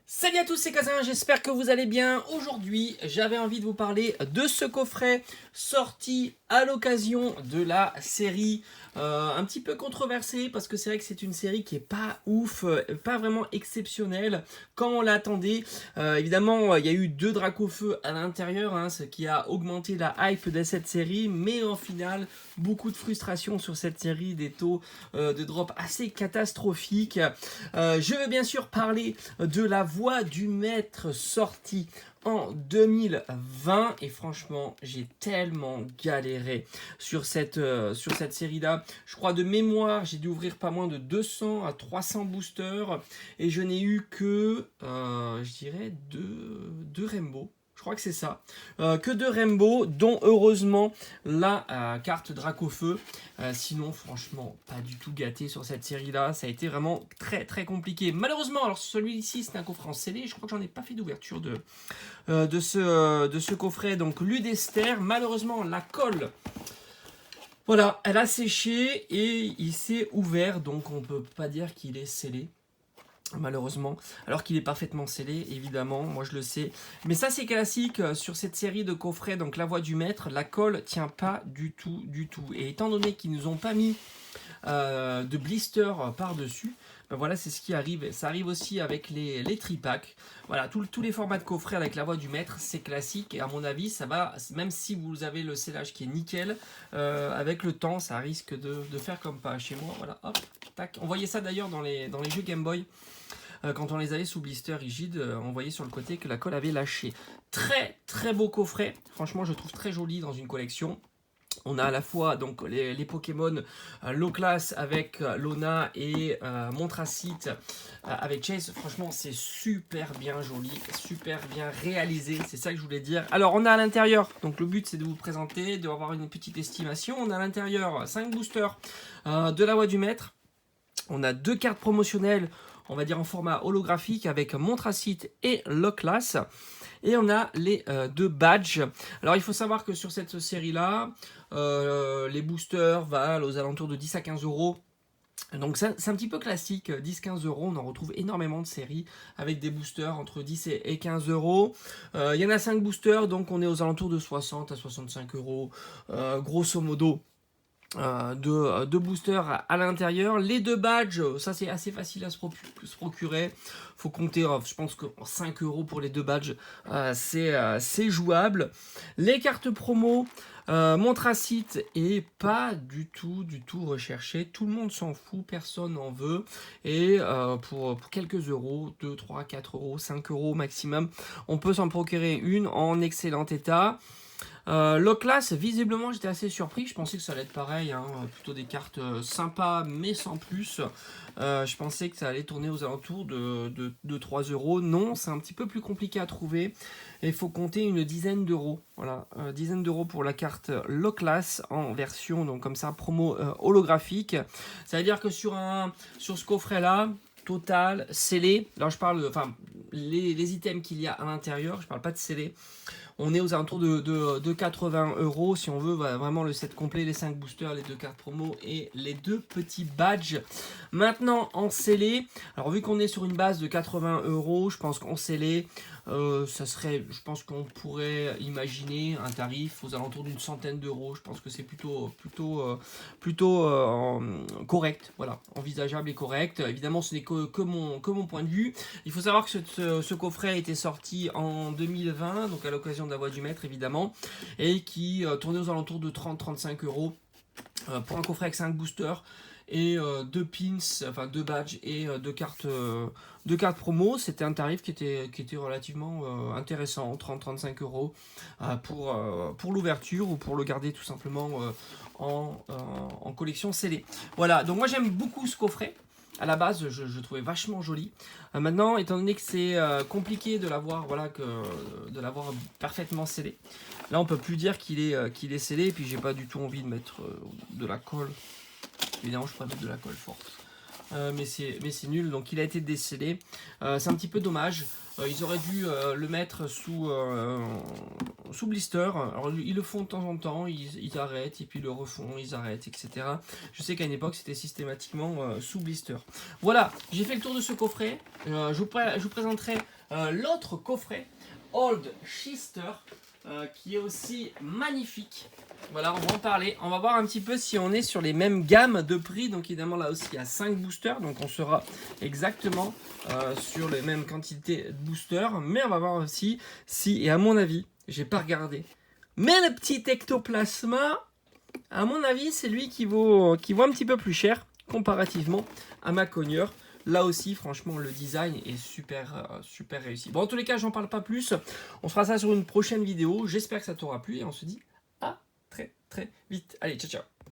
Salut à tous, c'est Kazin, j'espère que vous allez bien. Aujourd'hui, j'avais envie de vous parler de ce coffret sorti à l'occasion de la série un petit peu controversée parce que c'est vrai que c'est une série qui est pas ouf, pas vraiment exceptionnelle comme on l'attendait. Évidemment, il y a eu 2 Dracofeu à l'intérieur, hein, ce qui a augmenté la hype de cette série, mais en final, beaucoup de frustration sur cette série, des taux de drop assez catastrophiques. Je vais bien sûr parler de La Voix du Maître sorti en 2020 et franchement j'ai tellement galéré sur cette série-là. Je crois de mémoire j'ai dû ouvrir pas moins de 200 à 300 boosters et je n'ai eu que je dirais deux Rainbow. Je crois que c'est ça. Que de Rainbow, dont heureusement la carte Dracofeu. Sinon, franchement, pas du tout gâté sur cette série-là. Ça a été vraiment très très compliqué. Malheureusement, alors celui-ci, c'est un coffret en scellé. Je crois que j'en ai pas fait d'ouverture de ce coffret. Donc, Ludester, malheureusement, la colle. Voilà, elle a séché et il s'est ouvert. Donc, on peut pas dire qu'il est scellé. Malheureusement, alors qu'il est parfaitement scellé, évidemment, moi je le sais. Mais ça c'est classique sur cette série de coffrets, donc La Voix du Maître, la colle tient pas du tout, du tout. Et étant donné qu'ils nous ont pas mis de blister par-dessus, ben voilà, c'est ce qui arrive. Ça arrive aussi avec les tripacks. Voilà, tous les formats de coffrets avec La Voix du Maître, c'est classique. Et à mon avis, ça va, même si vous avez le scellage qui est nickel, avec le temps, ça risque de faire comme pas chez moi. Voilà, hop, tac. On voyait ça d'ailleurs dans les jeux Game Boy. Quand on les avait sous blister rigide, on voyait sur le côté que la colle avait lâché. Très très beau coffret, franchement je trouve très joli dans une collection. On a à la fois donc les Pokémon low class avec Lona et Montracite avec Chase. Franchement, c'est super bien joli, super bien réalisé. C'est ça que je voulais dire. Alors, on a à l'intérieur, donc le but c'est de vous présenter, d'avoir une petite estimation. On a à l'intérieur 5 boosters de La Voix du Maître. On a 2 cartes promotionnelles, on va dire en format holographique avec Montracite et Locklass. Et on a les 2 badges. Alors il faut savoir que sur cette série-là, les boosters valent aux alentours de 10 à 15 euros. Donc c'est un petit peu classique, 10-15 euros, on en retrouve énormément de séries avec des boosters entre 10 et 15 euros. Il y en a 5 boosters, donc on est aux alentours de 60 à 65 euros, grosso modo. De boosters à l'intérieur. Les 2 badges, ça c'est assez facile à se procurer. Faut compter, je pense que 5 euros pour les 2 badges, c'est jouable. Les cartes promo, Montracite est pas du tout recherché. Tout le monde s'en fout, personne n'en veut. Et pour quelques euros, 2, 3, 4 euros, 5 euros maximum, on peut s'en procurer une en excellent état. Locklass, visiblement j'étais assez surpris, je pensais que ça allait être pareil, hein, plutôt des cartes sympas mais sans plus. Je pensais que ça allait tourner aux alentours de 3 euros. Non, c'est un petit peu plus compliqué à trouver. Et il faut compter une dizaine d'euros. Voilà, dizaine d'euros pour la carte Locklass en version donc comme ça promo holographique. Ça veut dire que sur ce coffret là, total, scellé, alors je parle, enfin les items qu'il y a à l'intérieur, je parle pas de scellé. On est aux alentours de 80 euros si on veut vraiment le set complet, les 5 boosters, les 2 cartes promo et les 2 petits badges. Maintenant en scellé, alors vu qu'on est sur une base de 80 euros, je pense qu'en scellé, ça serait, je pense qu'on pourrait imaginer un tarif aux alentours d'une centaine d'euros. Je pense que c'est plutôt correct, voilà, envisageable et correct. Évidemment, ce n'est que mon point de vue. Il faut savoir que ce coffret a été sorti en 2020, donc à l'occasion de La Voix du Maître évidemment, et qui tournait aux alentours de 30-35 euros pour un coffret avec 5 boosters et 2 pins, enfin 2 badges et 2 cartes promo. C'était un tarif qui était relativement intéressant, 30-35 euros pour l'ouverture ou pour le garder tout simplement en collection scellée. Voilà, donc moi j'aime beaucoup ce coffret. À la base, je trouvais vachement joli. Maintenant, étant donné que c'est compliqué de l'avoir, voilà, de l'avoir parfaitement scellé, là on peut plus dire qu'il est scellé. Et puis j'ai pas du tout envie de mettre de la colle. Évidemment, je pourrais mettre de la colle forte. mais c'est nul, donc il a été décellé. C'est un petit peu dommage. Ils auraient dû le mettre sous blister. Alors ils le font de temps en temps, ils arrêtent et puis ils le refont, ils arrêtent, etc. Je sais qu'à une époque c'était systématiquement sous blister. Voilà, j'ai fait le tour de ce coffret. Je vous présenterai l'autre coffret, Old Chister, qui est aussi magnifique. Voilà, on va en parler. On va voir un petit peu si on est sur les mêmes gammes de prix. Donc évidemment là aussi il y a 5 boosters. Donc on sera exactement sur les mêmes quantités de boosters. Mais on va voir aussi si, et à mon avis, j'ai pas regardé, mais le petit ectoplasma, à mon avis c'est lui qui vaut un petit peu plus cher comparativement à ma cogneur. Là aussi, franchement, le design est super réussi. Bon, en tous les cas, j'en parle pas plus. On fera ça sur une prochaine vidéo. J'espère que ça t'aura plu et on se dit à très vite. Allez, ciao, ciao.